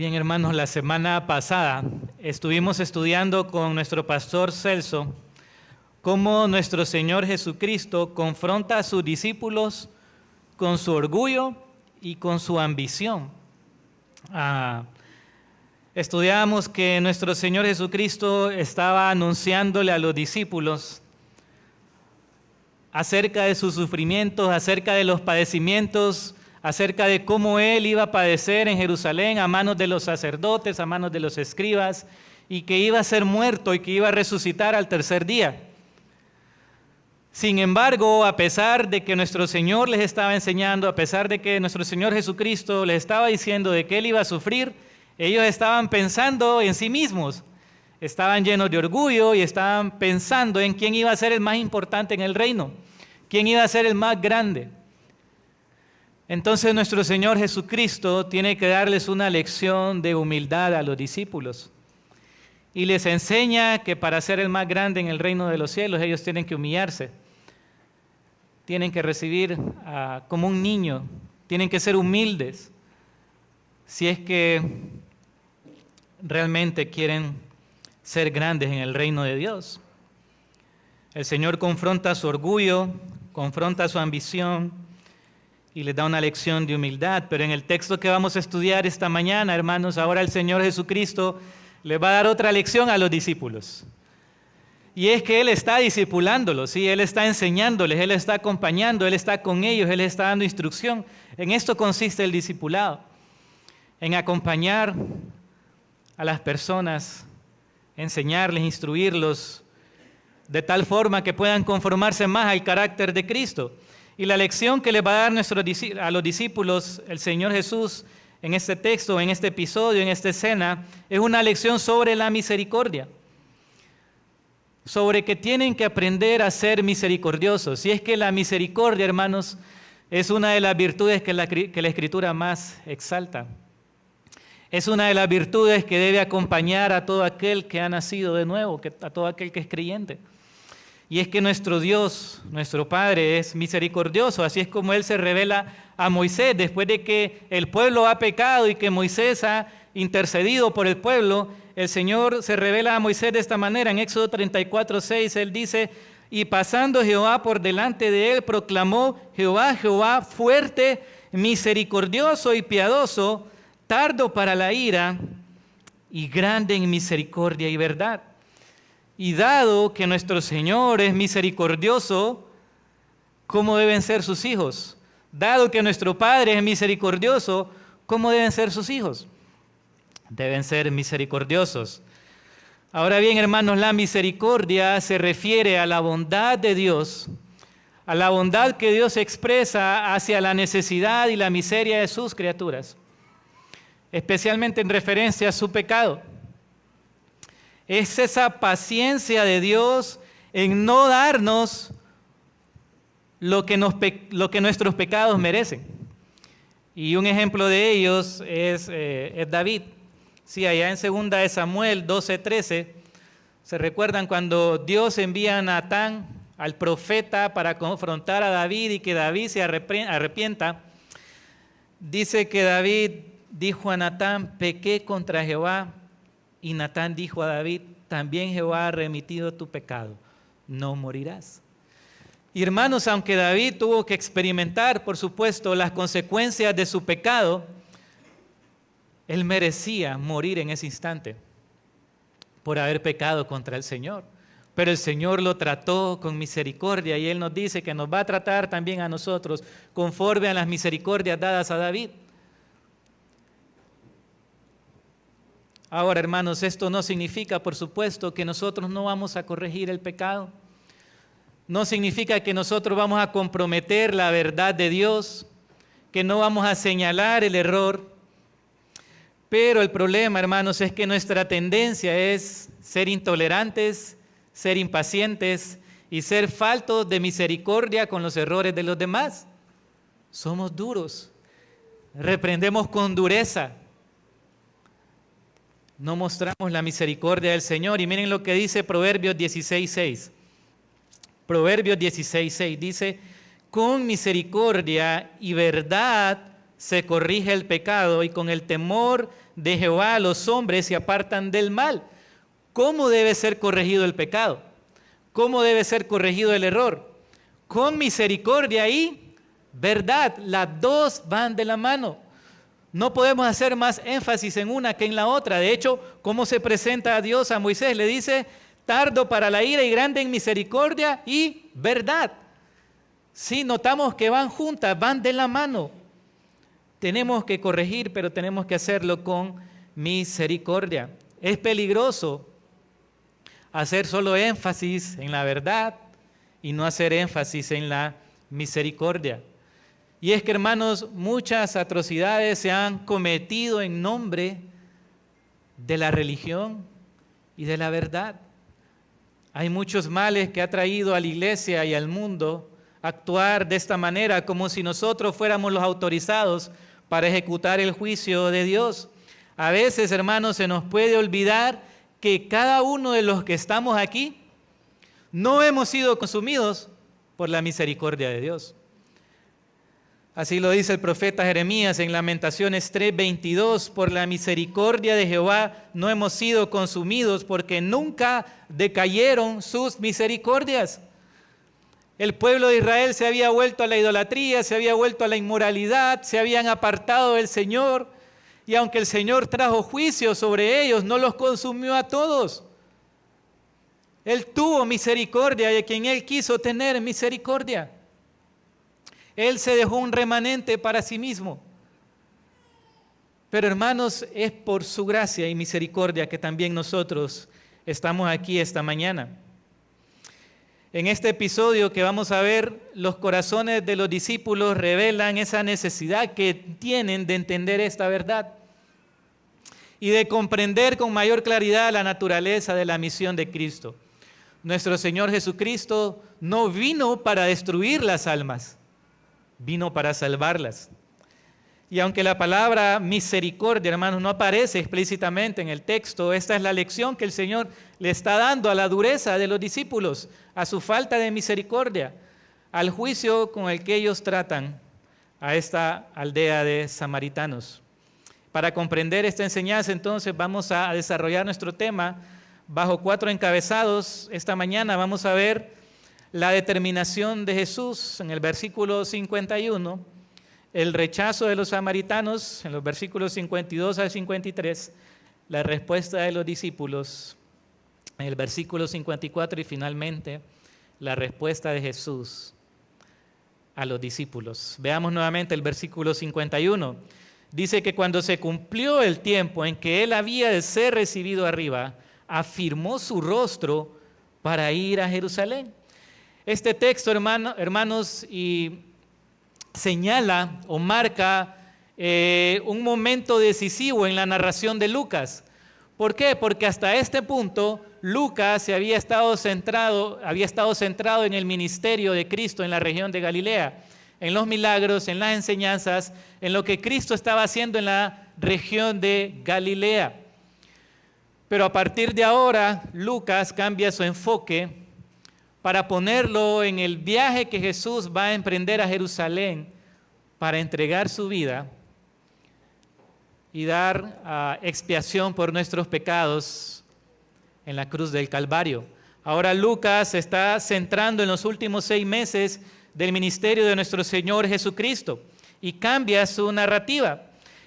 Bien, hermanos, la semana pasada estuvimos estudiando con nuestro pastor Celso cómo nuestro Señor Jesucristo confronta a sus discípulos con su orgullo y con su ambición. Estudiamos que nuestro Señor Jesucristo estaba anunciándole a los discípulos acerca de sus sufrimientos, acerca de los padecimientos, acerca de cómo Él iba a padecer en Jerusalén a manos de los sacerdotes, a manos de los escribas, y que iba a ser muerto y que iba a resucitar al tercer día. Sin embargo, a pesar de que nuestro Señor les estaba enseñando, a pesar de que nuestro Señor Jesucristo les estaba diciendo de que Él iba a sufrir, ellos estaban pensando en sí mismos, estaban llenos de orgullo y estaban pensando en quién iba a ser el más importante en el reino, quién iba a ser el más grande. Entonces nuestro Señor Jesucristo tiene que darles una lección de humildad a los discípulos y les enseña que para ser el más grande en el reino de los cielos ellos tienen que humillarse, tienen que recibir como un niño, tienen que ser humildes si es que realmente quieren ser grandes en el reino de Dios. El Señor confronta su orgullo, confronta su ambición y les da una lección de humildad. Pero en el texto que vamos a estudiar esta mañana, hermanos, ahora el Señor Jesucristo les va a dar otra lección a los discípulos. Y es que Él está discipulándolos, ¿sí? Él está enseñándoles, Él está acompañando, Él está con ellos, Él está dando instrucción. En esto consiste el discipulado, en acompañar a las personas, enseñarles, instruirlos, de tal forma que puedan conformarse más al carácter de Cristo. Y la lección que les va a dar a los discípulos el Señor Jesús en este texto, en este episodio, en esta escena, es una lección sobre la misericordia, sobre que tienen que aprender a ser misericordiosos. Y es que la misericordia, hermanos, es una de las virtudes que la Escritura más exalta. Es una de las virtudes que debe acompañar a todo aquel que ha nacido de nuevo, a todo aquel que es creyente. Y es que nuestro Dios, nuestro Padre, es misericordioso. Así es como Él se revela a Moisés después de que el pueblo ha pecado y que Moisés ha intercedido por el pueblo. El Señor se revela a Moisés de esta manera. En Éxodo 34:6 Él dice: y pasando Jehová por delante de él, proclamó Jehová, Jehová, fuerte, misericordioso y piadoso, tardo para la ira y grande en misericordia y verdad. Y dado que nuestro Señor es misericordioso, ¿cómo deben ser sus hijos? Dado que nuestro Padre es misericordioso, ¿cómo deben ser sus hijos? Deben ser misericordiosos. Ahora bien, hermanos, la misericordia se refiere a la bondad de Dios, a la bondad que Dios expresa hacia la necesidad y la miseria de sus criaturas, especialmente en referencia a su pecado. Es esa paciencia de Dios en no darnos lo que nuestros pecados merecen. Y un ejemplo de ellos es David. Sí, allá en 2 de Samuel 12:13, ¿se recuerdan cuando Dios envía a Natán, al profeta, para confrontar a David y que David se arrepienta? Dice que David dijo a Natán: pequé contra Jehová. Y Natán dijo a David: también Jehová ha remitido tu pecado, no morirás. Y hermanos, aunque David tuvo que experimentar, por supuesto, las consecuencias de su pecado, él merecía morir en ese instante por haber pecado contra el Señor. Pero el Señor lo trató con misericordia y Él nos dice que nos va a tratar también a nosotros conforme a las misericordias dadas a David. Ahora, hermanos, esto no significa, por supuesto, que nosotros no vamos a corregir el pecado. No significa que nosotros vamos a comprometer la verdad de Dios, que no vamos a señalar el error. Pero el problema, hermanos, es que nuestra tendencia es ser intolerantes, ser impacientes y ser faltos de misericordia con los errores de los demás. Somos duros, reprendemos con dureza. No mostramos la misericordia del Señor. Y miren lo que dice Proverbios 16:6. Proverbios 16:6 dice: con misericordia y verdad se corrige el pecado y con el temor de Jehová los hombres se apartan del mal. ¿Cómo debe ser corregido el pecado? ¿Cómo debe ser corregido el error? Con misericordia y verdad. Las dos van de la mano. No podemos hacer más énfasis en una que en la otra. De hecho, ¿cómo se presenta a Dios a Moisés? Le dice, tardo para la ira y grande en misericordia y verdad. Sí, notamos que van juntas, van de la mano. Tenemos que corregir, pero tenemos que hacerlo con misericordia. Es peligroso hacer solo énfasis en la verdad y no hacer énfasis en la misericordia. Y es que, hermanos, muchas atrocidades se han cometido en nombre de la religión y de la verdad. Hay muchos males que ha traído a la iglesia y al mundo actuar de esta manera, como si nosotros fuéramos los autorizados para ejecutar el juicio de Dios. A veces, hermanos, se nos puede olvidar que cada uno de los que estamos aquí no hemos sido consumidos por la misericordia de Dios. Así lo dice el profeta Jeremías en Lamentaciones 3:22, por la misericordia de Jehová no hemos sido consumidos porque nunca decayeron sus misericordias. El pueblo de Israel se había vuelto a la idolatría, se había vuelto a la inmoralidad, se habían apartado del Señor, y aunque el Señor trajo juicio sobre ellos, no los consumió a todos. Él tuvo misericordia y a quien Él quiso tener misericordia. Él se dejó un remanente para sí mismo. Pero hermanos, es por su gracia y misericordia que también nosotros estamos aquí esta mañana. En este episodio que vamos a ver, los corazones de los discípulos revelan esa necesidad que tienen de entender esta verdad y de comprender con mayor claridad la naturaleza de la misión de Cristo. Nuestro Señor Jesucristo no vino para destruir las almas, vino para salvarlas. Y aunque la palabra misericordia, hermanos, no aparece explícitamente en el texto, esta es la lección que el Señor le está dando a la dureza de los discípulos, a su falta de misericordia, al juicio con el que ellos tratan a esta aldea de samaritanos. Para comprender esta enseñanza, entonces, vamos a desarrollar nuestro tema bajo 4 encabezados. Esta mañana vamos a ver la determinación de Jesús en el versículo 51, el rechazo de los samaritanos en los versículos 52 al 53, la respuesta de los discípulos en el versículo 54 y finalmente la respuesta de Jesús a los discípulos. Veamos nuevamente el versículo 51. Dice que cuando se cumplió el tiempo en que él había de ser recibido arriba, afirmó su rostro para ir a Jerusalén. Este texto, hermanos, señala o marca un momento decisivo en la narración de Lucas. ¿Por qué? Porque hasta este punto Lucas había estado centrado en el ministerio de Cristo en la región de Galilea, en los milagros, en las enseñanzas, en lo que Cristo estaba haciendo en la región de Galilea. Pero a partir de ahora, Lucas cambia su enfoque para ponerlo en el viaje que Jesús va a emprender a Jerusalén para entregar su vida y dar expiación por nuestros pecados en la cruz del Calvario. Ahora Lucas se está centrando en los últimos 6 meses del ministerio de nuestro Señor Jesucristo y cambia su narrativa.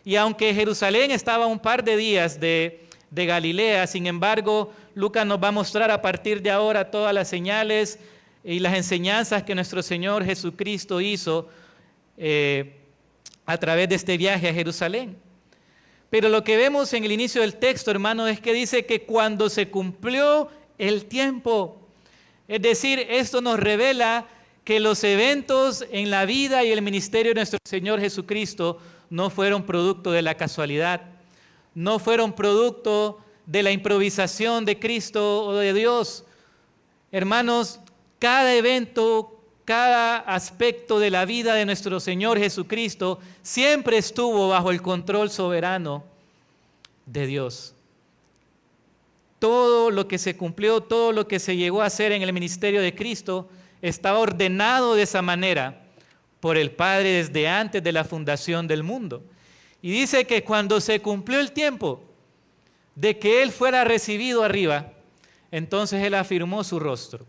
Y aunque Jerusalén estaba a un par de días de Galilea, sin embargo, Lucas nos va a mostrar a partir de ahora todas las señales y las enseñanzas que nuestro Señor Jesucristo hizo a través de este viaje a Jerusalén. Pero lo que vemos en el inicio del texto, hermanos, es que dice que cuando se cumplió el tiempo, es decir, esto nos revela que los eventos en la vida y el ministerio de nuestro Señor Jesucristo no fueron producto de la casualidad, no fueron producto de la improvisación de Cristo o de Dios. Hermanos, cada evento, cada aspecto de la vida de nuestro Señor Jesucristo siempre estuvo bajo el control soberano de Dios. Todo lo que se cumplió, todo lo que se llegó a hacer en el ministerio de Cristo estaba ordenado de esa manera por el Padre desde antes de la fundación del mundo. Y dice que cuando se cumplió el tiempo de que Él fuera recibido arriba, entonces Él afirmó su rostro.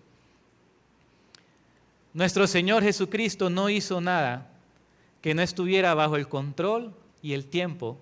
Nuestro Señor Jesucristo no hizo nada que no estuviera bajo el control y el tiempo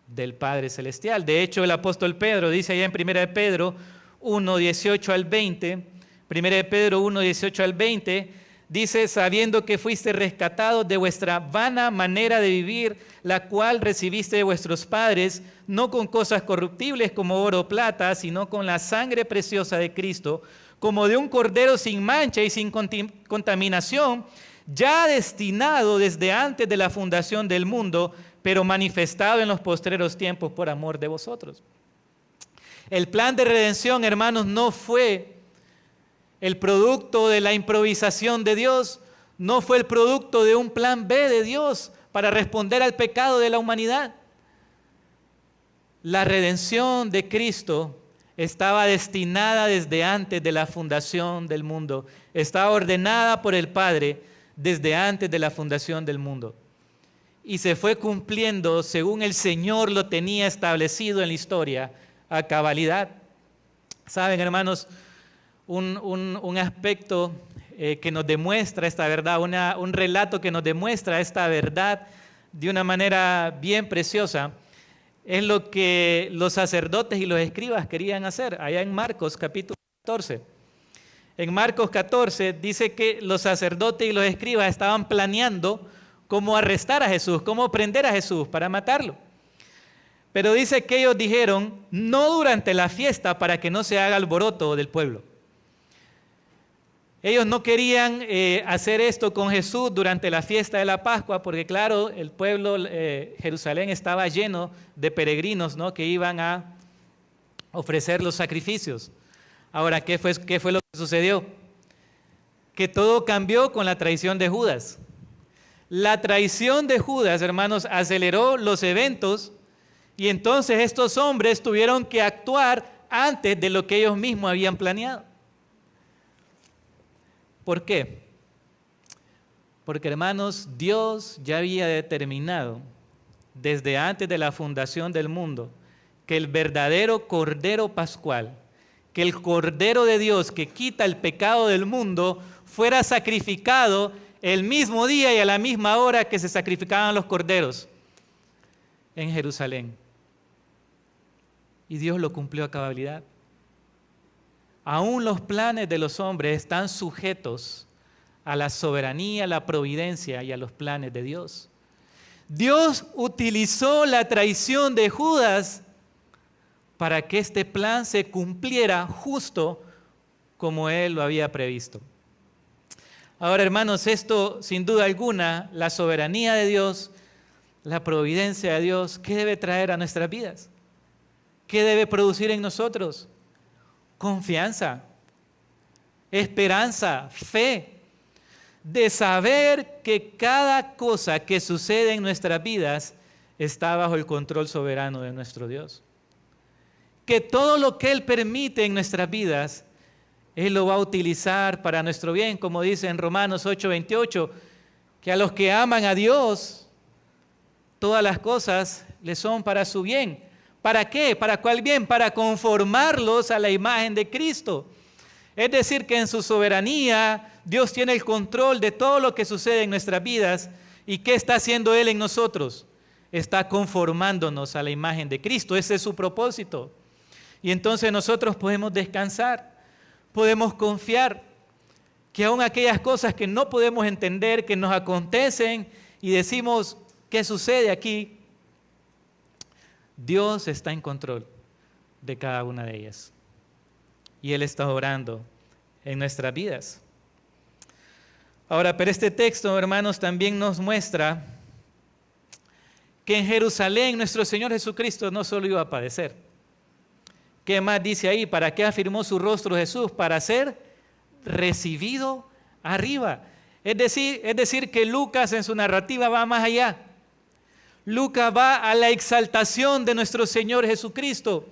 del Padre Celestial. De hecho, el apóstol Pedro dice allá en 1 de Pedro 1, 18 al 20, 1 de Pedro 1, 18 al 20, dice, sabiendo que fuiste rescatados de vuestra vana manera de vivir, la cual recibiste de vuestros padres, no con cosas corruptibles como oro o plata, sino con la sangre preciosa de Cristo, como de un cordero sin mancha y sin contaminación, ya destinado desde antes de la fundación del mundo, pero manifestado en los postreros tiempos por amor de vosotros. El plan de redención, hermanos, no fue el producto de la improvisación de Dios, no fue el producto de un plan B de Dios para responder al pecado de la humanidad. La redención de Cristo estaba destinada desde antes de la fundación del mundo, estaba ordenada por el Padre desde antes de la fundación del mundo. Y se fue cumpliendo según el Señor lo tenía establecido en la historia a cabalidad. Saben, hermanos, un aspecto que nos demuestra esta verdad, un relato que nos demuestra esta verdad de una manera bien preciosa, es lo que los sacerdotes y los escribas querían hacer, allá en Marcos capítulo 14. En Marcos 14 dice que los sacerdotes y los escribas estaban planeando cómo arrestar a Jesús, cómo prender a Jesús para matarlo. Pero dice que ellos dijeron, no durante la fiesta para que no se haga alboroto del pueblo. Ellos no querían hacer esto con Jesús durante la fiesta de la Pascua, porque claro, el pueblo, Jerusalén estaba lleno de peregrinos, ¿no?, que iban a ofrecer los sacrificios. Ahora, ¿qué fue lo que sucedió? Que todo cambió con la traición de Judas. La traición de Judas, hermanos, aceleró los eventos y entonces estos hombres tuvieron que actuar antes de lo que ellos mismos habían planeado. ¿Por qué? Porque, hermanos, Dios ya había determinado desde antes de la fundación del mundo que el verdadero Cordero Pascual, que el Cordero de Dios que quita el pecado del mundo, fuera sacrificado el mismo día y a la misma hora que se sacrificaban los corderos en Jerusalén. Y Dios lo cumplió a cabalidad. Aún los planes de los hombres están sujetos a la soberanía, a la providencia y a los planes de Dios. Dios utilizó la traición de Judas para que este plan se cumpliera justo como Él lo había previsto. Ahora, hermanos, esto sin duda alguna, la soberanía de Dios, la providencia de Dios, ¿qué debe traer a nuestras vidas? ¿Qué debe producir en nosotros? Confianza, esperanza, fe, de saber que cada cosa que sucede en nuestras vidas está bajo el control soberano de nuestro Dios. Que todo lo que Él permite en nuestras vidas, Él lo va a utilizar para nuestro bien, como dice en Romanos 8:28, que a los que aman a Dios, todas las cosas les son para su bien. ¿Para qué? ¿Para cuál bien? Para conformarlos a la imagen de Cristo. Es decir, que en su soberanía Dios tiene el control de todo lo que sucede en nuestras vidas. ¿Y qué está haciendo Él en nosotros? Está conformándonos a la imagen de Cristo. Ese es su propósito. Y entonces nosotros podemos descansar, podemos confiar que aun aquellas cosas que no podemos entender, que nos acontecen y decimos, ¿qué sucede aquí? Dios está en control de cada una de ellas. Y Él está obrando en nuestras vidas. Ahora, pero este texto, hermanos, también nos muestra que en Jerusalén nuestro Señor Jesucristo no solo iba a padecer. ¿Qué más dice ahí? ¿Para qué afirmó su rostro Jesús? Para ser recibido arriba. Es decir, que Lucas en su narrativa va más allá. Lucas va a la exaltación de nuestro Señor Jesucristo.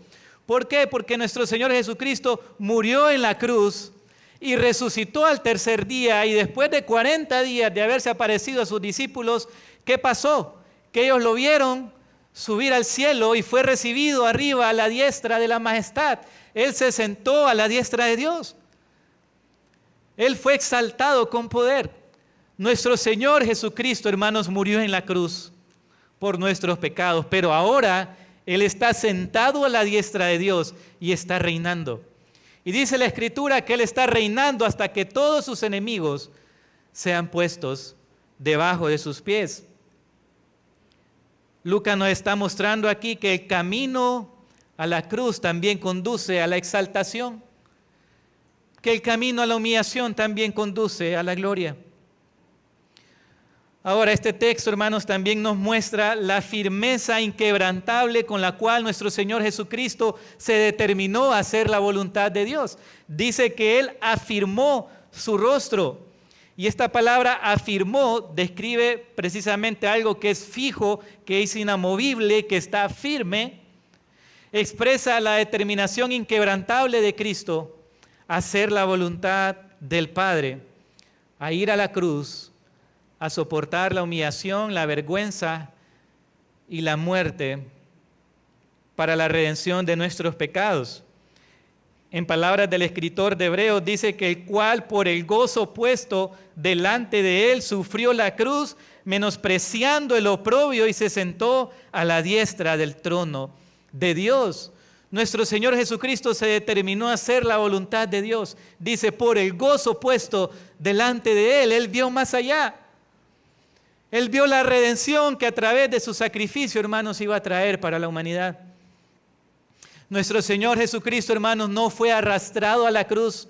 ¿Por qué? Porque nuestro Señor Jesucristo murió en la cruz y resucitó al tercer día, y después de 40 días de haberse aparecido a sus discípulos, ¿qué pasó? Que ellos lo vieron subir al cielo y fue recibido arriba a la diestra de la majestad. Él se sentó a la diestra de Dios. Él fue exaltado con poder. Nuestro Señor Jesucristo, hermanos, murió en la cruz por nuestros pecados, pero ahora Él está sentado a la diestra de Dios y está reinando. Y dice la Escritura que Él está reinando hasta que todos sus enemigos sean puestos debajo de sus pies. Lucas nos está mostrando aquí que el camino a la cruz también conduce a la exaltación, que el camino a la humillación también conduce a la gloria. Ahora, este texto, hermanos, también nos muestra la firmeza inquebrantable con la cual nuestro Señor Jesucristo se determinó a hacer la voluntad de Dios. Dice que Él afirmó su rostro. Y esta palabra afirmó describe precisamente algo que es fijo, que es inamovible, que está firme. Expresa la determinación inquebrantable de Cristo a hacer la voluntad del Padre, a ir a la cruz, a soportar la humillación, la vergüenza y la muerte para la redención de nuestros pecados. En palabras del escritor de Hebreos dice que el cual por el gozo puesto delante de él sufrió la cruz, menospreciando el oprobio, y se sentó a la diestra del trono de Dios. Nuestro Señor Jesucristo se determinó a hacer la voluntad de Dios. Dice, por el gozo puesto delante de él, Él vio más allá. Él vio la redención que a través de su sacrificio, hermanos, iba a traer para la humanidad. Nuestro Señor Jesucristo, hermanos, no fue arrastrado a la cruz.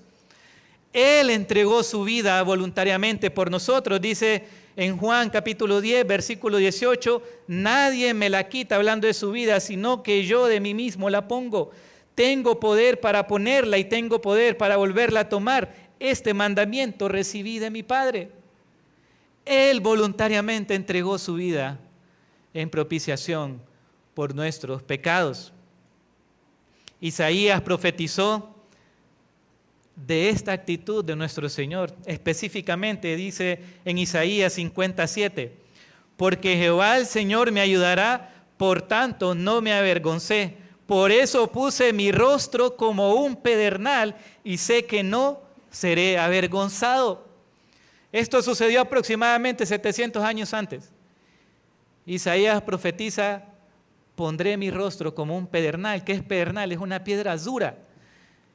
Él entregó su vida voluntariamente por nosotros. Dice en Juan capítulo 10, versículo 18, nadie me la quita, hablando de su vida, sino que yo de mí mismo la pongo. Tengo poder para ponerla y tengo poder para volverla a tomar. Este mandamiento recibí de mi Padre. Él voluntariamente entregó su vida en propiciación por nuestros pecados. Isaías profetizó de esta actitud de nuestro Señor. Específicamente dice en Isaías 57, porque Jehová el Señor me ayudará, por tanto no me avergoncé. Por eso puse mi rostro como un pedernal y sé que no seré avergonzado. Esto sucedió aproximadamente 700 años antes. Isaías profetiza, pondré mi rostro como un pedernal. ¿Qué es pedernal? Es una piedra dura.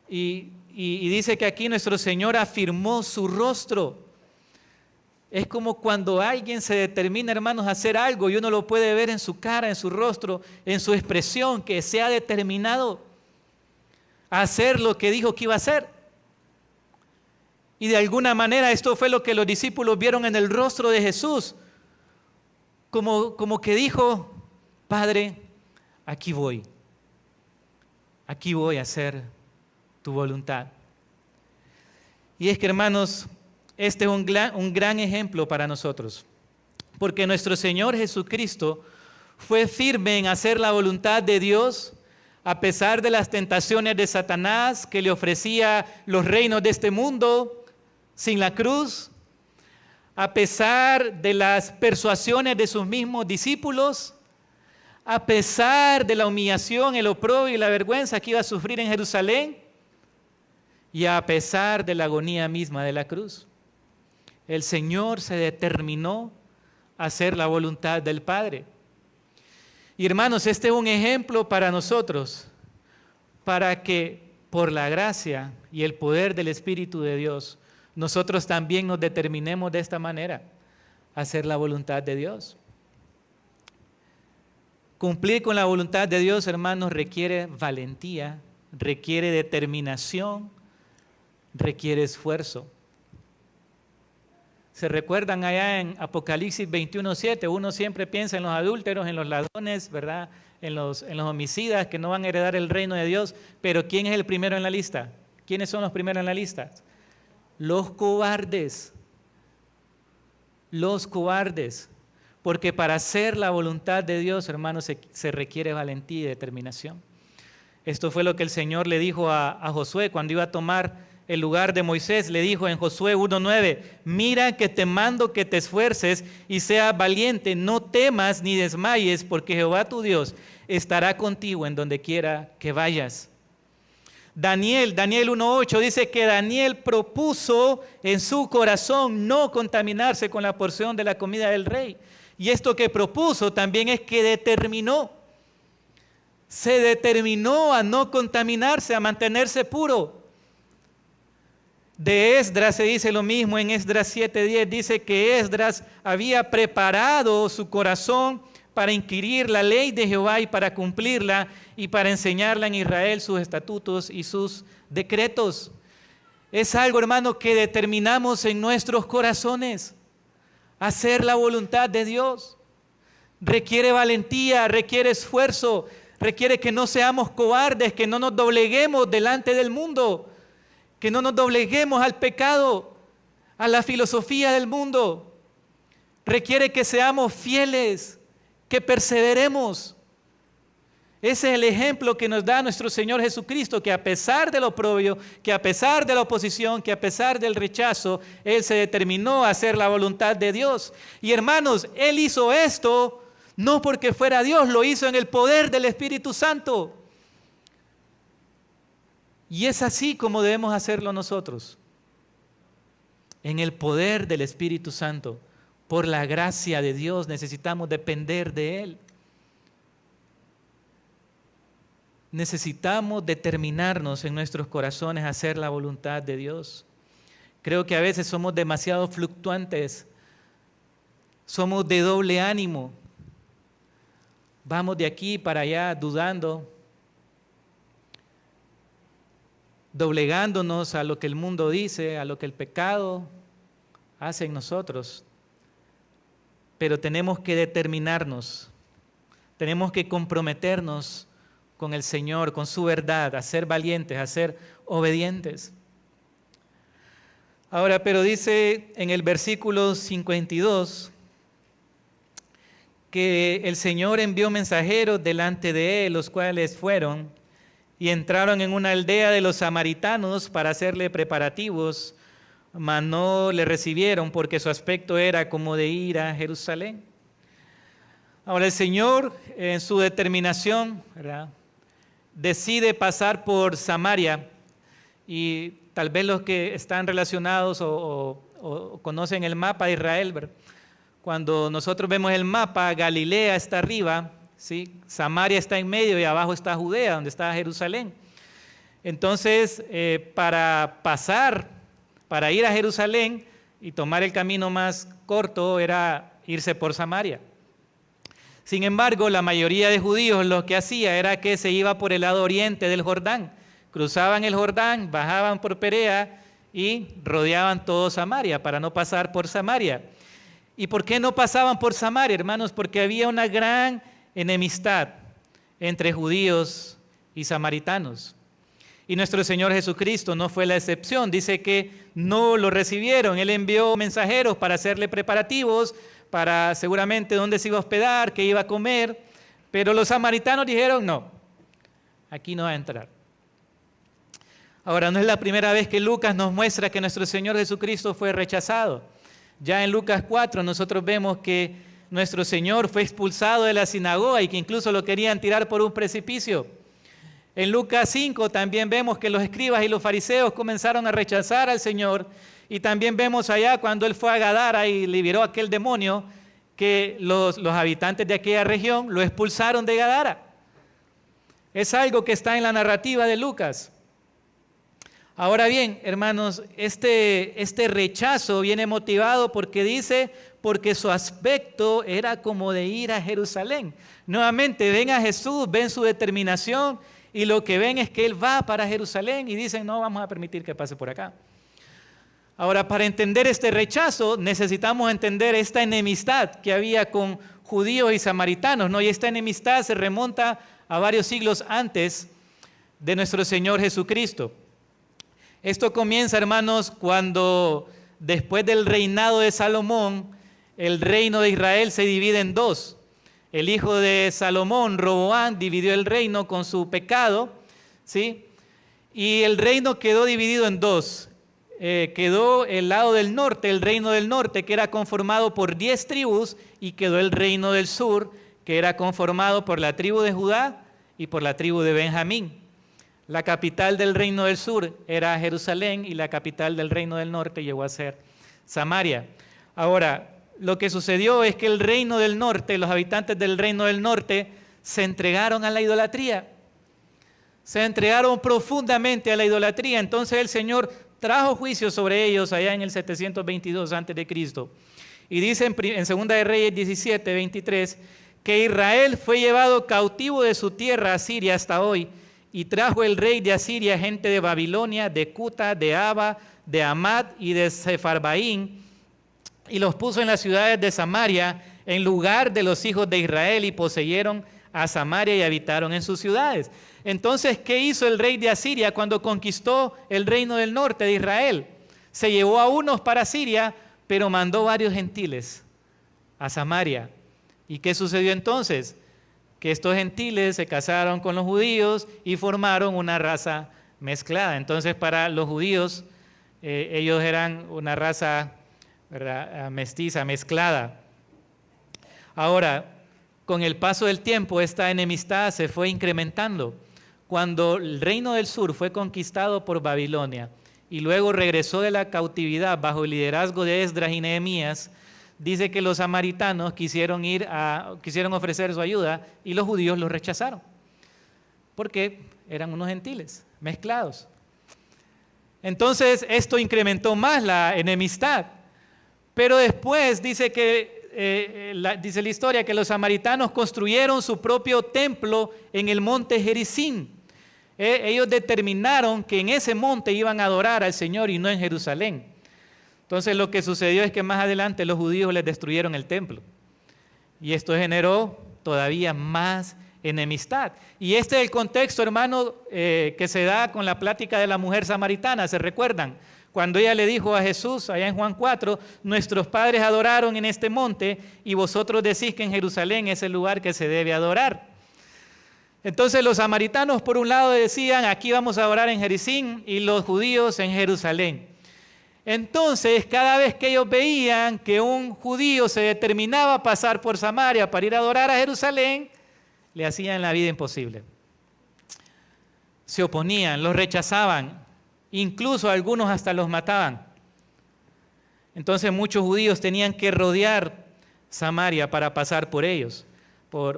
Y dice que aquí nuestro Señor afirmó su rostro. Es como cuando alguien se determina, hermanos, a hacer algo y uno lo puede ver en su cara, en su rostro, en su expresión, que se ha determinado a hacer lo que dijo que iba a hacer. Y de alguna manera esto fue lo que los discípulos vieron en el rostro de Jesús. Como que dijo, Padre, aquí voy a hacer tu voluntad. Y es que, hermanos, este es un gran ejemplo para nosotros, porque nuestro Señor Jesucristo fue firme en hacer la voluntad de Dios, a pesar de las tentaciones de Satanás, que le ofrecía los reinos de este mundo sin la cruz, a pesar de las persuasiones de sus mismos discípulos, a pesar de la humillación, el oprobio y la vergüenza que iba a sufrir en Jerusalén, y a pesar de la agonía misma de la cruz. El Señor se determinó a hacer la voluntad del Padre. Y hermanos, este es un ejemplo para nosotros, para que por la gracia y el poder del Espíritu de Dios, nosotros también nos determinemos de esta manera a hacer la voluntad de Dios. Cumplir con la voluntad de Dios, hermanos, requiere valentía, requiere determinación, requiere esfuerzo. ¿Se recuerdan allá en Apocalipsis 21:7? Uno siempre piensa en los adúlteros, en los ladrones, ¿verdad? En los homicidas que no van a heredar el reino de Dios. Pero ¿quién es el primero en la lista? ¿Quiénes son los primeros en la lista? Los cobardes. Los cobardes. Porque para hacer la voluntad de Dios, hermanos, se requiere valentía y determinación. Esto fue lo que el Señor le dijo a Josué cuando iba a tomar el lugar de Moisés, le dijo en Josué 1:9, mira que te mando que te esfuerces y seas valiente, no temas ni desmayes, porque Jehová tu Dios estará contigo en donde quiera que vayas. Daniel 1:8 dice que Daniel propuso en su corazón no contaminarse con la porción de la comida del rey. Y esto que propuso también es que se determinó a no contaminarse, a mantenerse puro. De Esdras se dice lo mismo en Esdras 7:10, dice que Esdras había preparado su corazón para inquirir la ley de Jehová y para cumplirla y para enseñarla en Israel sus estatutos y sus decretos. Es algo, hermano, que determinamos en nuestros corazones, hacer la voluntad de Dios. Requiere valentía, requiere esfuerzo, requiere que no seamos cobardes, que no nos dobleguemos delante del mundo, que no nos dobleguemos al pecado, a la filosofía del mundo. Requiere que seamos fieles, que perseveremos. Ese es el ejemplo que nos da nuestro Señor Jesucristo, que a pesar del oprobio, que a pesar de la oposición, que a pesar del rechazo, Él se determinó a hacer la voluntad de Dios. Y hermanos, Él hizo esto no porque fuera Dios, lo hizo en el poder del Espíritu Santo. Y es así como debemos hacerlo nosotros, en el poder del Espíritu Santo. Por la gracia de Dios necesitamos depender de Él. Necesitamos determinarnos en nuestros corazones a hacer la voluntad de Dios. Creo que a veces somos demasiado fluctuantes, somos de doble ánimo. Vamos de aquí para allá dudando, doblegándonos a lo que el mundo dice, a lo que el pecado hace en nosotros. Pero tenemos que determinarnos, tenemos que comprometernos con el Señor, con su verdad, a ser valientes, a ser obedientes. Ahora, pero dice en el versículo 52 que el Señor envió mensajeros delante de él, los cuales fueron y entraron en una aldea de los samaritanos para hacerle preparativos, mas no le recibieron porque su aspecto era como de ir a Jerusalén. Ahora el Señor, en su determinación, ¿verdad?, decide pasar por Samaria, y tal vez los que están relacionados o conocen el mapa de Israel, ¿verdad?, cuando nosotros vemos el mapa, Galilea está arriba, ¿sí?, Samaria está en medio y abajo está Judea, donde está Jerusalén. Entonces, para ir a Jerusalén y tomar el camino más corto era irse por Samaria. Sin embargo, la mayoría de judíos lo que hacía era que se iba por el lado oriente del Jordán. Cruzaban el Jordán, bajaban por Perea y rodeaban todo Samaria para no pasar por Samaria. ¿Y por qué no pasaban por Samaria, hermanos? Porque había una gran enemistad entre judíos y samaritanos. Y nuestro Señor Jesucristo no fue la excepción. Dice que no lo recibieron. Él envió mensajeros para hacerle preparativos, para seguramente dónde se iba a hospedar, qué iba a comer. Pero los samaritanos dijeron, no, aquí no va a entrar. Ahora, no es la primera vez que Lucas nos muestra que nuestro Señor Jesucristo fue rechazado. Ya en Lucas 4 nosotros vemos que nuestro Señor fue expulsado de la sinagoga y que incluso lo querían tirar por un precipicio. En Lucas 5 también vemos que los escribas y los fariseos comenzaron a rechazar al Señor, y también vemos allá cuando Él fue a Gadara y liberó a aquel demonio, que los habitantes de aquella región lo expulsaron de Gadara. Es algo que está en la narrativa de Lucas. Ahora bien, hermanos, este rechazo viene motivado porque su aspecto era como de ir a Jerusalén. Nuevamente ven a Jesús, ven su determinación, y lo que ven es que Él va para Jerusalén y dicen, no vamos a permitir que pase por acá. Ahora, para entender este rechazo, necesitamos entender esta enemistad que había con judíos y samaritanos, ¿no? Y esta enemistad se remonta a varios siglos antes de nuestro Señor Jesucristo. Esto comienza, hermanos, cuando después del reinado de Salomón, el reino de Israel se divide en dos. El hijo de Salomón, Roboam, dividió el reino con su pecado, ¿sí? y el reino quedó dividido en dos. Quedó el lado del norte, el reino del norte, que era conformado por 10 tribus, y quedó el reino del sur, que era conformado por la tribu de Judá y por la tribu de Benjamín. La capital del reino del sur era Jerusalén y la capital del reino del norte llegó a ser Samaria. Ahora, lo que sucedió es que el reino del norte, los habitantes del reino del norte, se entregaron a la idolatría. Se entregaron profundamente a la idolatría. Entonces el Señor trajo juicio sobre ellos allá en el 722 a.C. Y dice en 2 de Reyes 17, 23, que Israel fue llevado cautivo de su tierra a Siria hasta hoy, y trajo el rey de Asiria gente de Babilonia, de Cuta, de Aba, de Amad y de Sefarbaín, y los puso en las ciudades de Samaria en lugar de los hijos de Israel, y poseyeron a Samaria y habitaron en sus ciudades. Entonces, ¿qué hizo el rey de Asiria cuando conquistó el reino del norte de Israel? Se llevó a unos para Siria, pero mandó varios gentiles a Samaria. ¿Y qué sucedió entonces? Que estos gentiles se casaron con los judíos y formaron una raza mezclada. Entonces, para los judíos, ellos eran una raza, ¿verdad?, mestiza, mezclada. Ahora, con el paso del tiempo, esta enemistad se fue incrementando. Cuando el reino del sur fue conquistado por Babilonia y luego regresó de la cautividad bajo el liderazgo de Esdras y Nehemías, dice que los samaritanos quisieron ofrecer su ayuda y los judíos los rechazaron, porque eran unos gentiles mezclados. Entonces esto incrementó más la enemistad, pero después dice dice la historia que los samaritanos construyeron su propio templo en el monte Gerizim. Ellos determinaron que en ese monte iban a adorar al Señor y no en Jerusalén. Entonces lo que sucedió es que más adelante los judíos les destruyeron el templo. Y esto generó todavía más enemistad. Y este es el contexto, hermano, que se da con la plática de la mujer samaritana, ¿se recuerdan? Cuando ella le dijo a Jesús, allá en Juan 4, nuestros padres adoraron en este monte y vosotros decís que en Jerusalén es el lugar que se debe adorar. Entonces los samaritanos por un lado decían, aquí vamos a adorar en Gerizim, y los judíos en Jerusalén. Entonces, cada vez que ellos veían que un judío se determinaba a pasar por Samaria para ir a adorar a Jerusalén, le hacían la vida imposible. Se oponían, los rechazaban, incluso algunos hasta los mataban. Entonces muchos judíos tenían que rodear Samaria para pasar por ellos,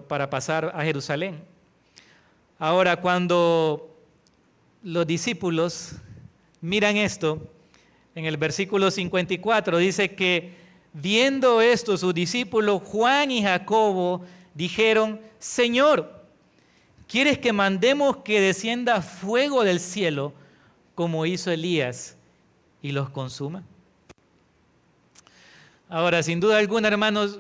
para pasar a Jerusalén. Ahora, cuando los discípulos miran esto, en el versículo 54 dice que viendo esto sus discípulos Juan y Jacobo dijeron, Señor, ¿quieres que mandemos que descienda fuego del cielo como hizo Elías y los consuma? Ahora, sin duda alguna, hermanos,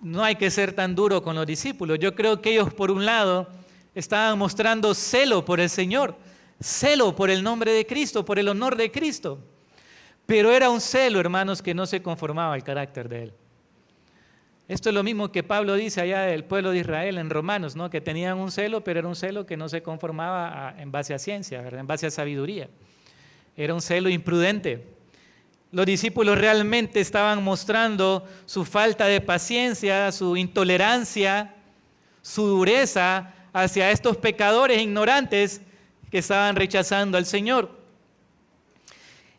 no hay que ser tan duro con los discípulos. Yo creo que ellos, por un lado, estaban mostrando celo por el Señor, celo por el nombre de Cristo, por el honor de Cristo. Pero era un celo, hermanos, que no se conformaba al carácter de Él. Esto es lo mismo que Pablo dice allá del pueblo de Israel en Romanos, ¿no? Que tenían un celo, pero era un celo que no se conformaba en base a ciencia, ¿verdad?, en base a sabiduría. Era un celo imprudente. Los discípulos realmente estaban mostrando su falta de paciencia, su intolerancia, su dureza hacia estos pecadores ignorantes que estaban rechazando al Señor.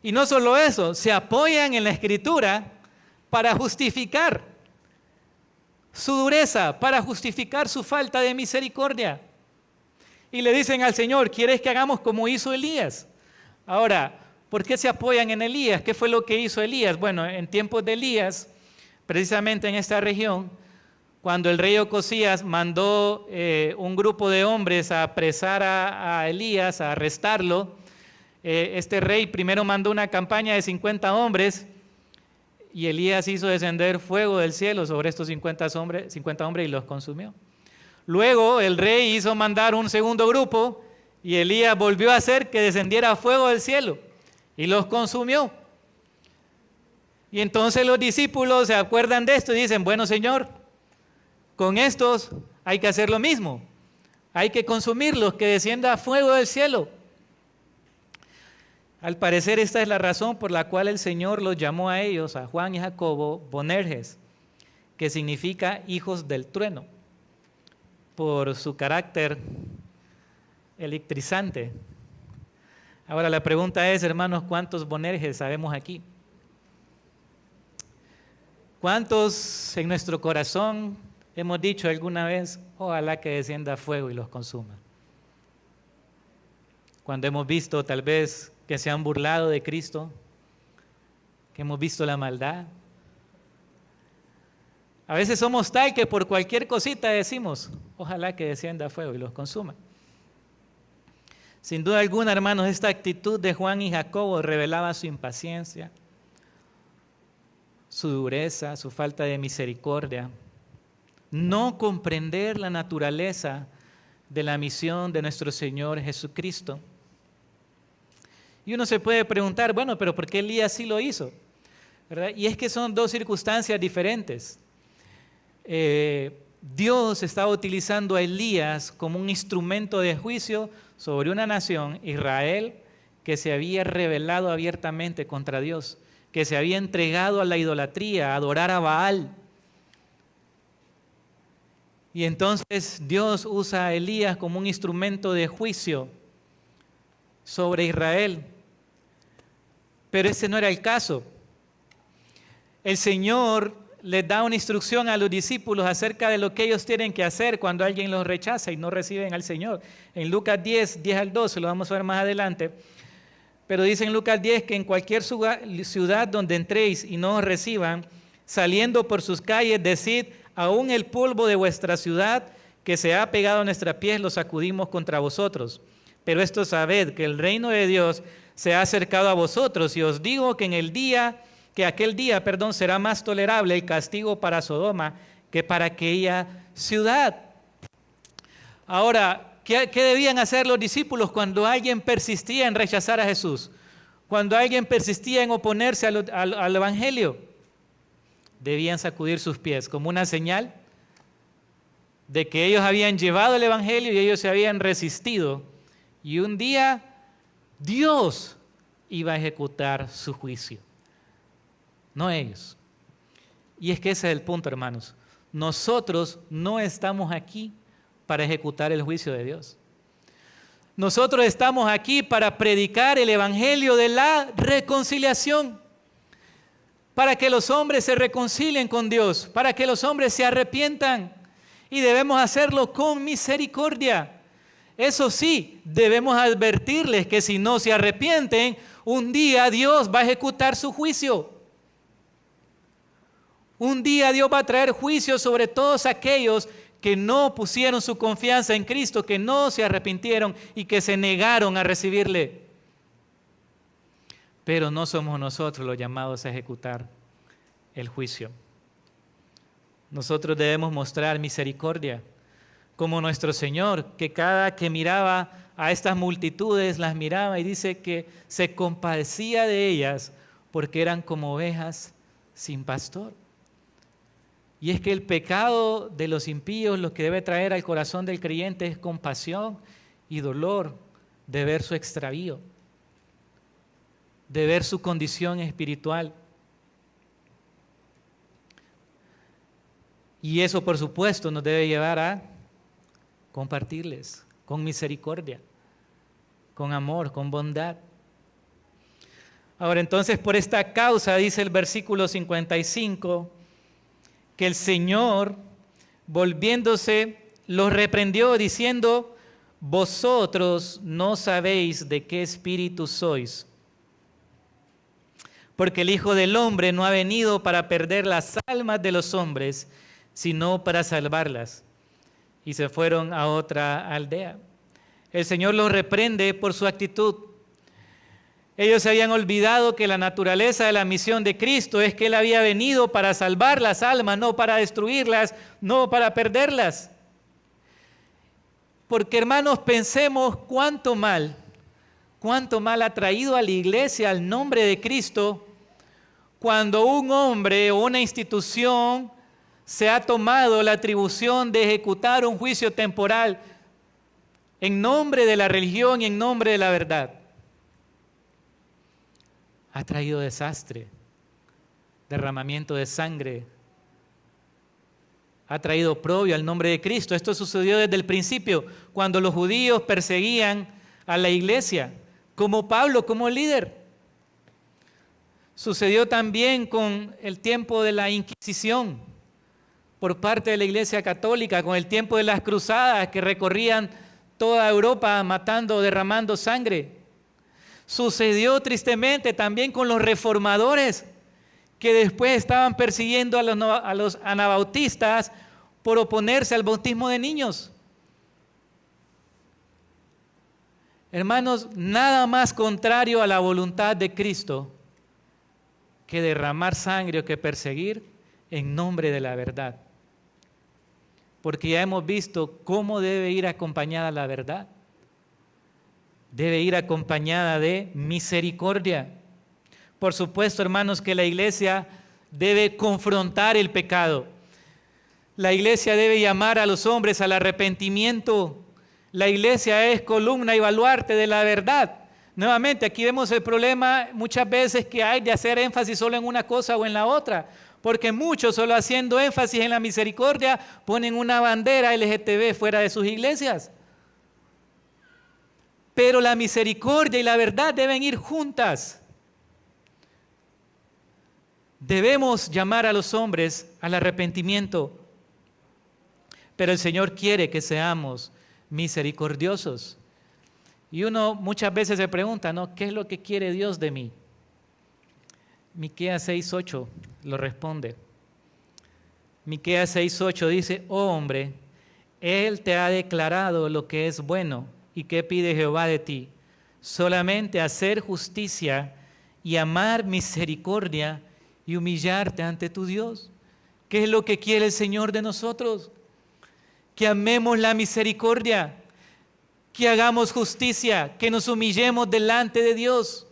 Y no solo eso, se apoyan en la Escritura para justificar su dureza, para justificar su falta de misericordia. Y le dicen al Señor, ¿quieres que hagamos como hizo Elías? Ahora, ¿por qué se apoyan en Elías? ¿Qué fue lo que hizo Elías? Bueno, en tiempos de Elías, precisamente en esta región, cuando el rey Ocosías mandó un grupo de hombres a apresar a Elías, a arrestarlo, este rey primero mandó una campaña de 50 hombres y Elías hizo descender fuego del cielo sobre estos 50 hombres y los consumió. Luego el rey hizo mandar un segundo grupo y Elías volvió a hacer que descendiera fuego del cielo y los consumió. Y entonces los discípulos se acuerdan de esto y dicen, bueno, Señor, con estos hay que hacer lo mismo. Hay que consumirlos, que descienda fuego del cielo. Al parecer esta es la razón por la cual el Señor los llamó a ellos, a Juan y Jacobo, Bonerges, que significa hijos del trueno, por su carácter electrizante. Ahora la pregunta es, hermanos, ¿cuántos Bonerges sabemos aquí? ¿Cuántos en nuestro corazón hemos dicho alguna vez, ojalá que descienda fuego y los consuma? Cuando hemos visto tal vez que se han burlado de Cristo, que hemos visto la maldad. A veces somos tal que por cualquier cosita decimos, ojalá que descienda fuego y los consuma. Sin duda alguna, hermanos, esta actitud de Juan y Jacobo revelaba su impaciencia, su dureza, su falta de misericordia, no comprender la naturaleza de la misión de nuestro Señor Jesucristo. Y uno se puede preguntar, bueno, pero ¿por qué Elías sí lo hizo? ¿Verdad? Y es que son dos circunstancias diferentes. Dios estaba utilizando a Elías como un instrumento de juicio sobre una nación, Israel, que se había rebelado abiertamente contra Dios, que se había entregado a la idolatría, a adorar a Baal. Y entonces Dios usa a Elías como un instrumento de juicio sobre Israel. Pero ese no era el caso. El Señor les da una instrucción a los discípulos acerca de lo que ellos tienen que hacer cuando alguien los rechaza y no reciben al Señor. En Lucas 10, 10 al 12, lo vamos a ver más adelante. Pero dice en Lucas 10 que en cualquier ciudad donde entréis y no os reciban, saliendo por sus calles, decid, aún el polvo de vuestra ciudad que se ha pegado a nuestra piel lo sacudimos contra vosotros. Pero esto sabed que el reino de Dios se ha acercado a vosotros y os digo que aquel día será más tolerable el castigo para Sodoma que para aquella ciudad. Ahora, ¿qué debían hacer los discípulos cuando alguien persistía en rechazar a Jesús? Cuando alguien persistía en oponerse al Evangelio, debían sacudir sus pies como una señal de que ellos habían llevado el Evangelio y ellos se habían resistido. Y un día Dios iba a ejecutar su juicio, no ellos. Y es que ese es el punto, hermanos. Nosotros no estamos aquí para ejecutar el juicio de Dios. Nosotros estamos aquí para predicar el Evangelio de la reconciliación, para que los hombres se reconcilien con Dios, para que los hombres se arrepientan, y debemos hacerlo con misericordia. Eso sí, debemos advertirles que si no se arrepienten, un día Dios va a ejecutar su juicio. Un día Dios va a traer juicio sobre todos aquellos que no pusieron su confianza en Cristo, que no se arrepintieron y que se negaron a recibirle. Pero no somos nosotros los llamados a ejecutar el juicio. Nosotros debemos mostrar misericordia, como nuestro Señor, que cada que miraba a estas multitudes, las miraba y dice que se compadecía de ellas porque eran como ovejas sin pastor. Y es que el pecado de los impíos lo que debe traer al corazón del creyente es compasión y dolor de ver su extravío, de ver su condición espiritual. Y eso, por supuesto, nos debe llevar a compartirles con misericordia, con amor, con bondad. Ahora, entonces, por esta causa, dice el versículo 55, que el Señor, volviéndose, los reprendió diciendo, vosotros no sabéis de qué espíritu sois, porque el Hijo del Hombre no ha venido para perder las almas de los hombres, sino para salvarlas. Y se fueron a otra aldea. El Señor los reprende por su actitud. Ellos se habían olvidado que la naturaleza de la misión de Cristo es que Él había venido para salvar las almas, no para destruirlas, no para perderlas. Porque, hermanos, pensemos cuánto mal ha traído a la iglesia al nombre de Cristo cuando un hombre o una institución se ha tomado la atribución de ejecutar un juicio temporal en nombre de la religión y en nombre de la verdad. ha traído desastre, derramamiento de sangre, ha traído oprobio al nombre de Cristo. Esto sucedió desde el principio, cuando los judíos perseguían a la iglesia, como Pablo, como líder. Sucedió también con el tiempo de la Inquisición por parte de la Iglesia Católica, con el tiempo de las cruzadas que recorrían toda Europa matando, derramando sangre. Sucedió tristemente también con los reformadores, que después estaban persiguiendo a los anabautistas por oponerse al bautismo de niños. Hermanos, nada más contrario a la voluntad de Cristo que derramar sangre o que perseguir en nombre de la verdad. Porque ya hemos visto cómo debe ir acompañada la verdad. Debe ir acompañada de misericordia. Por supuesto, hermanos, que la iglesia debe confrontar el pecado. La iglesia debe llamar a los hombres al arrepentimiento. La iglesia es columna y baluarte de la verdad. Nuevamente, aquí vemos el problema muchas veces que hay de hacer énfasis solo en una cosa o en la otra, porque muchos, solo haciendo énfasis en la misericordia, ponen una bandera LGTB fuera de sus iglesias. Pero la misericordia y la verdad deben ir juntas. Debemos llamar a los hombres al arrepentimiento, pero el Señor quiere que seamos misericordiosos. Y uno muchas veces se pregunta, ¿no? ¿Qué es lo que quiere Dios de mí? Miqueas 6:8 lo responde. Miqueas 6:8 dice, oh hombre, Él te ha declarado lo que es bueno. ¿Y qué pide Jehová de ti? Solamente hacer justicia y amar misericordia y humillarte ante tu Dios. ¿Qué es lo que quiere el Señor de nosotros? Que amemos la misericordia, que hagamos justicia, que nos humillemos delante de Dios,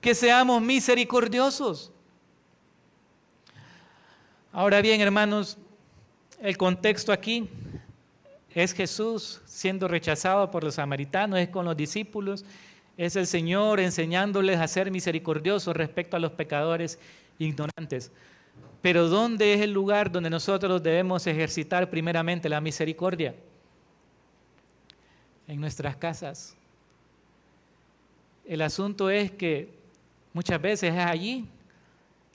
que seamos misericordiosos. Ahora bien, hermanos, el contexto aquí es Jesús siendo rechazado por los samaritanos, es con los discípulos, es el Señor enseñándoles a ser misericordiosos respecto a los pecadores ignorantes. Pero ¿dónde es el lugar donde nosotros debemos ejercitar primeramente la misericordia? En nuestras casas. El asunto es que muchas veces es allí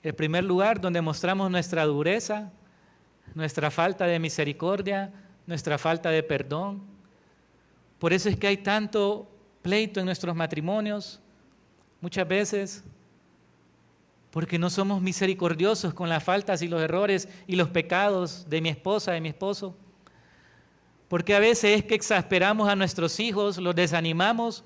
el primer lugar donde mostramos nuestra dureza, nuestra falta de misericordia, nuestra falta de perdón. Por eso es que hay tanto pleito en nuestros matrimonios, muchas veces, porque no somos misericordiosos con las faltas y los errores y los pecados de mi esposa, de mi esposo. Porque a veces es que exasperamos a nuestros hijos, los desanimamos,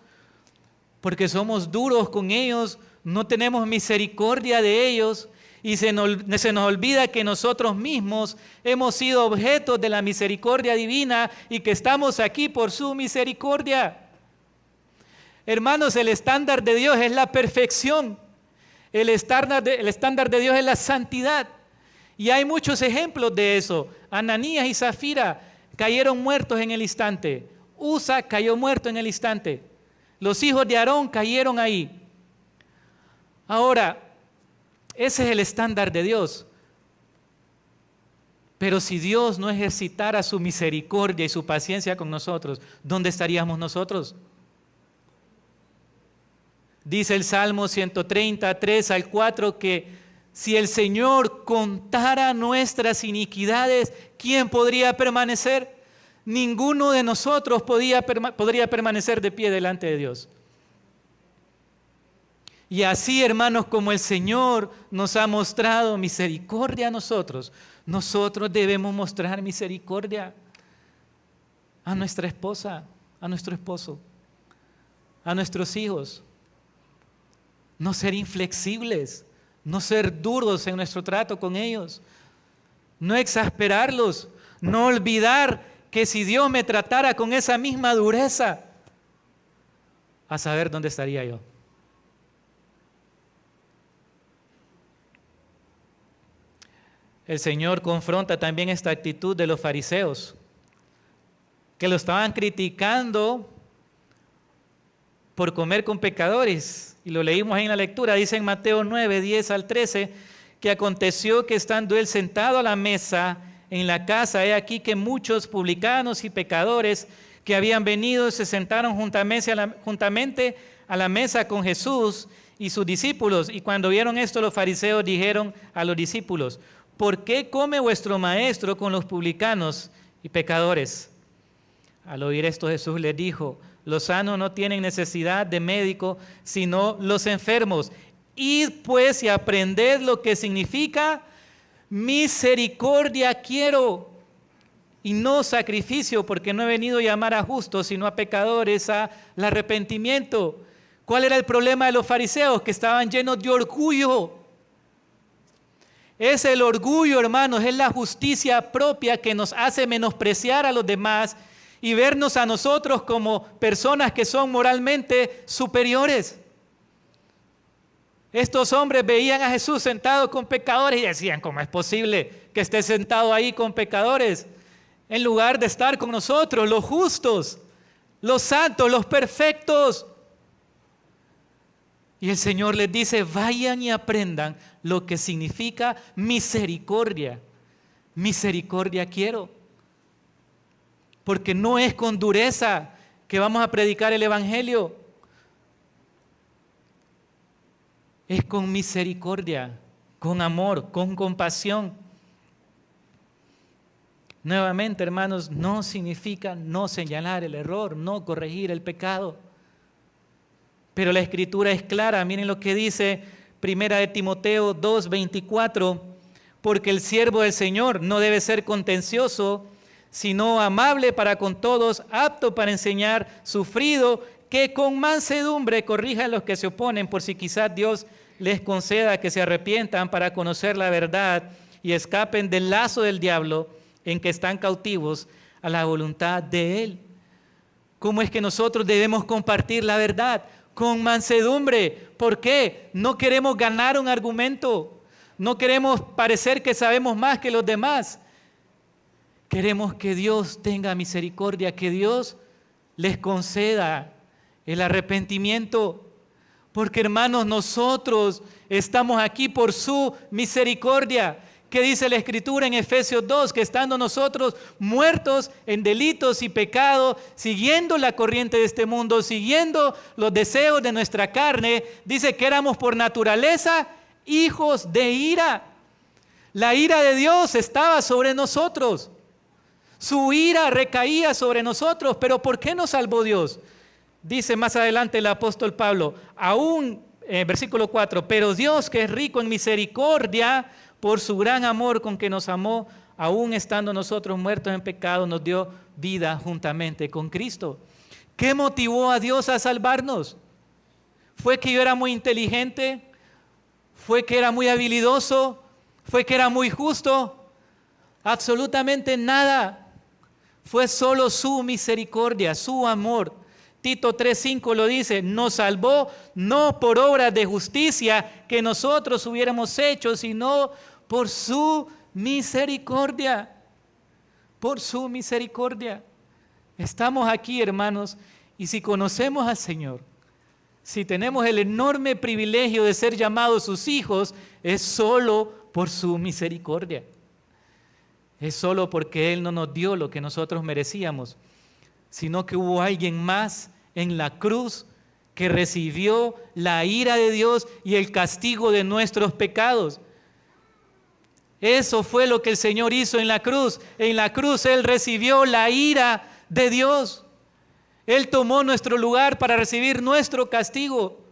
porque somos duros con ellos, no tenemos misericordia de ellos y se nos olvida que nosotros mismos hemos sido objetos de la misericordia divina y que estamos aquí por su misericordia. Hermanos, el estándar de Dios es la perfección. El estándar de Dios es la santidad. Y hay muchos ejemplos de eso. Ananías y Zafira cayeron muertos en el instante. Uza cayó muerto en el instante. Los hijos de Aarón cayeron ahí. Ahora, ese es el estándar de Dios. Pero si Dios no ejercitara su misericordia y su paciencia con nosotros, ¿dónde estaríamos nosotros? Dice el Salmo 133 al 4 que si el Señor contara nuestras iniquidades, ¿quién podría permanecer? Ninguno de nosotros podría permanecer de pie delante de Dios. Y así, hermanos, como el Señor nos ha mostrado misericordia a nosotros, nosotros debemos mostrar misericordia a nuestra esposa, a nuestro esposo, a nuestros hijos. No ser inflexibles, no ser duros en nuestro trato con ellos, no exasperarlos, no olvidar que si Dios me tratara con esa misma dureza, a saber dónde estaría yo. El Señor confronta también esta actitud de los fariseos, que lo estaban criticando por comer con pecadores. Y lo leímos ahí en la lectura, dice en Mateo 9, 10 al 13, que aconteció que estando él sentado a la mesa en la casa, he aquí que muchos publicanos y pecadores que habían venido se sentaron juntamente a la mesa con Jesús y sus discípulos. Y cuando vieron esto, los fariseos dijeron a los discípulos: ¿por qué come vuestro maestro con los publicanos y pecadores? Al oír esto, Jesús les dijo: los sanos no tienen necesidad de médico, sino los enfermos. Id pues y aprended lo que significa misericordia quiero, y no sacrificio, porque no he venido a llamar a justos, sino a pecadores al arrepentimiento. ¿Cuál era el problema de los fariseos? Que estaban llenos de orgullo. Es el orgullo, hermanos, es la justicia propia que nos hace menospreciar a los demás y vernos a nosotros como personas que son moralmente superiores. Estos hombres veían a Jesús sentado con pecadores y decían: ¿cómo es posible que esté sentado ahí con pecadores? En lugar de estar con nosotros, los justos, los santos, los perfectos. Y el Señor les dice: vayan y aprendan lo que significa misericordia. Misericordia quiero. Porque no es con dureza que vamos a predicar el Evangelio. Es con misericordia, con amor, con compasión. Nuevamente, hermanos, no significa no señalar el error, no corregir el pecado. Pero la Escritura es clara. Miren lo que dice 1 Timoteo 2:24. Porque el siervo del Señor no debe ser contencioso, sino amable para con todos, apto para enseñar, sufrido, que con mansedumbre corrija a los que se oponen, por si quizás Dios les conceda que se arrepientan para conocer la verdad y escapen del lazo del diablo en que están cautivos a la voluntad de Él. ¿Cómo es que nosotros debemos compartir la verdad? Con mansedumbre. ¿Por qué? No queremos ganar un argumento. No queremos parecer que sabemos más que los demás. Queremos que Dios tenga misericordia, que Dios les conceda el arrepentimiento. Porque, hermanos, nosotros estamos aquí por su misericordia. ¿Qué dice la Escritura en Efesios 2? Que estando nosotros muertos en delitos y pecados, siguiendo la corriente de este mundo, siguiendo los deseos de nuestra carne, dice que éramos por naturaleza hijos de ira. La ira de Dios estaba sobre nosotros. Su ira recaía sobre nosotros. ¿Pero por qué nos salvó Dios? Dice más adelante el apóstol Pablo, aún, versículo 4, pero Dios, que es rico en misericordia, por su gran amor con que nos amó, aún estando nosotros muertos en pecado, nos dio vida juntamente con Cristo. ¿Qué motivó a Dios a salvarnos? ¿Fue que yo era muy inteligente? ¿Fue que era muy habilidoso? ¿Fue que era muy justo? Absolutamente nada. Fue solo su misericordia, su amor. Tito 3:5 lo dice: nos salvó no por obras de justicia que nosotros hubiéramos hecho, sino por su misericordia. Por su misericordia. Estamos aquí, hermanos, y si conocemos al Señor, si tenemos el enorme privilegio de ser llamados sus hijos, es solo por su misericordia. Es solo porque Él no nos dio lo que nosotros merecíamos, sino que hubo alguien más en la cruz que recibió la ira de Dios y el castigo de nuestros pecados. Eso fue lo que el Señor hizo en la cruz. En la cruz Él recibió la ira de Dios. Él tomó nuestro lugar para recibir nuestro castigo.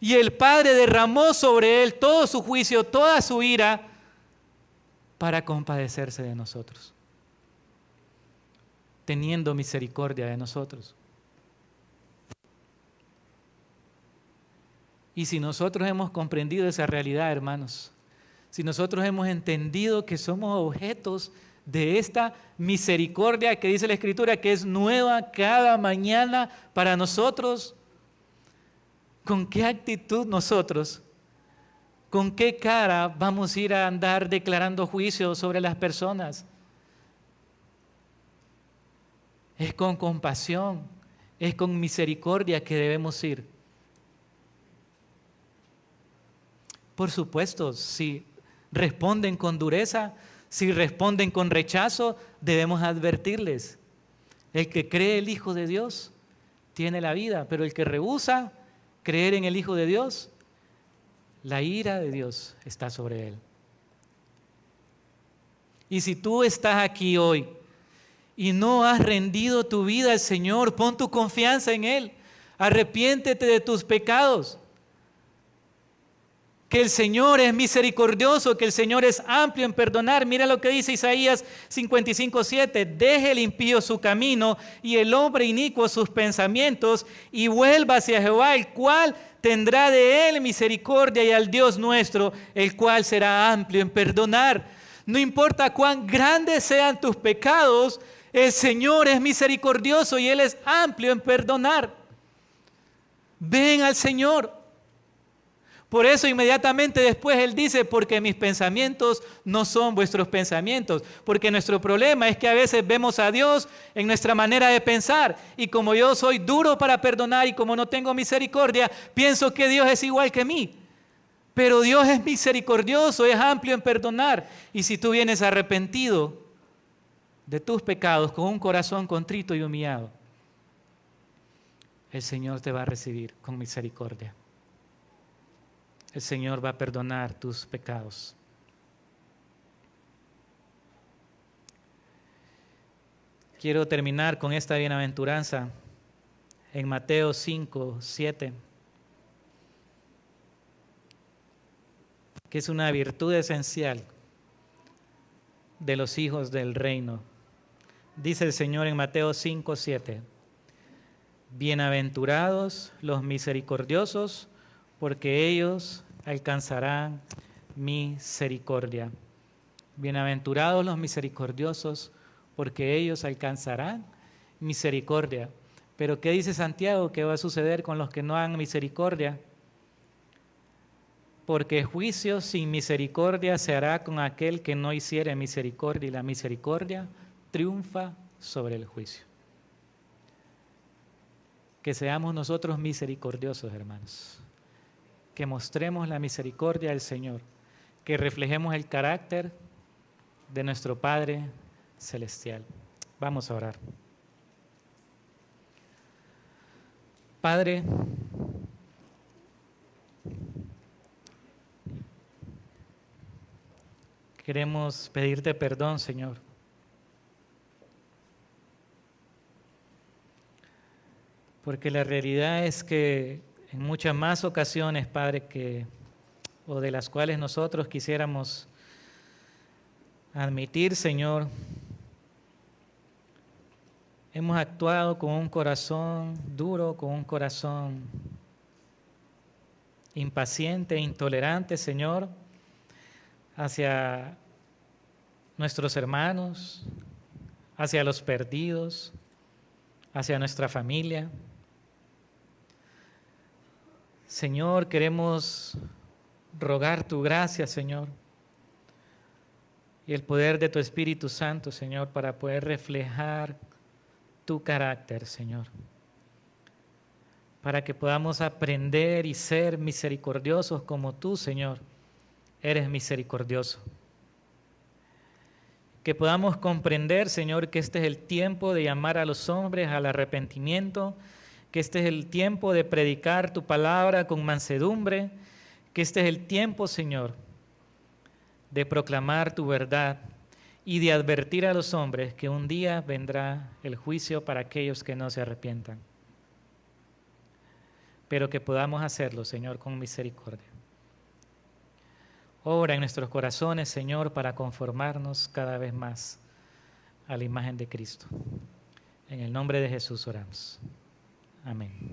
Y el Padre derramó sobre Él todo su juicio, toda su ira, para compadecerse de nosotros, teniendo misericordia de nosotros. Y si nosotros hemos comprendido esa realidad, hermanos, si nosotros hemos entendido que somos objetos de esta misericordia que dice la Escritura, que es nueva cada mañana para nosotros, ¿con qué actitud nosotros, con qué cara vamos a ir a andar declarando juicio sobre las personas? Es con compasión, Es con misericordia que debemos ir. Por supuesto, si responden con dureza, si responden con rechazo, debemos advertirles. El que cree el Hijo de Dios tiene la vida, pero el que rehúsa creer en el Hijo de Dios, la ira de Dios está sobre él. Y si tú estás aquí hoy y no has rendido tu vida al Señor, pon tu confianza en Él. Arrepiéntete de tus pecados. Que el Señor es misericordioso, que el Señor es amplio en perdonar. Mira lo que dice Isaías 55:7. Deje el impío su camino y el hombre inicuo sus pensamientos y vuelva hacia Jehová, el cual tendrá de él misericordia, y al Dios nuestro, el cual será amplio en perdonar. No importa cuán grandes sean tus pecados, el Señor es misericordioso y Él es amplio en perdonar. Ven al Señor. Por eso inmediatamente después Él dice, porque mis pensamientos no son vuestros pensamientos. Porque nuestro problema es que a veces vemos a Dios en nuestra manera de pensar. Y como yo soy duro para perdonar y como no tengo misericordia, pienso que Dios es igual que mí. Pero Dios es misericordioso, es amplio en perdonar. Y si tú vienes arrepentido de tus pecados con un corazón contrito y humillado, el Señor te va a recibir con misericordia. El Señor va a perdonar tus pecados. Quiero terminar con esta bienaventuranza en Mateo 5:7, que es una virtud esencial de los hijos del reino. Dice el Señor en Mateo 5:7, bienaventurados los misericordiosos, porque ellos alcanzarán misericordia. Bienaventurados los misericordiosos, porque ellos alcanzarán misericordia. Pero ¿qué dice Santiago que va a suceder con los que no hagan misericordia? Porque juicio sin misericordia se hará con aquel que no hiciere misericordia, y la misericordia triunfa sobre el juicio. Que seamos nosotros misericordiosos, hermanos. Que mostremos la misericordia del Señor. Que reflejemos el carácter de nuestro Padre Celestial. Vamos a orar. Padre, queremos pedirte perdón, Señor. Porque la realidad es que en muchas más ocasiones, Padre, o de las cuales nosotros quisiéramos admitir, Señor, hemos actuado con un corazón duro, con un corazón impaciente, intolerante, Señor, hacia nuestros hermanos, hacia los perdidos, hacia nuestra familia. Señor, queremos rogar tu gracia, Señor, y el poder de tu Espíritu Santo, Señor, para poder reflejar tu carácter, Señor, para que podamos aprender y ser misericordiosos como tú, Señor, eres misericordioso. Que podamos comprender, Señor, que este es el tiempo de llamar a los hombres al arrepentimiento, que este es el tiempo de predicar tu palabra con mansedumbre, que este es el tiempo, Señor, de proclamar tu verdad y de advertir a los hombres que un día vendrá el juicio para aquellos que no se arrepientan. Pero que podamos hacerlo, Señor, con misericordia. Obra en nuestros corazones, Señor, para conformarnos cada vez más a la imagen de Cristo. En el nombre de Jesús oramos. Amén.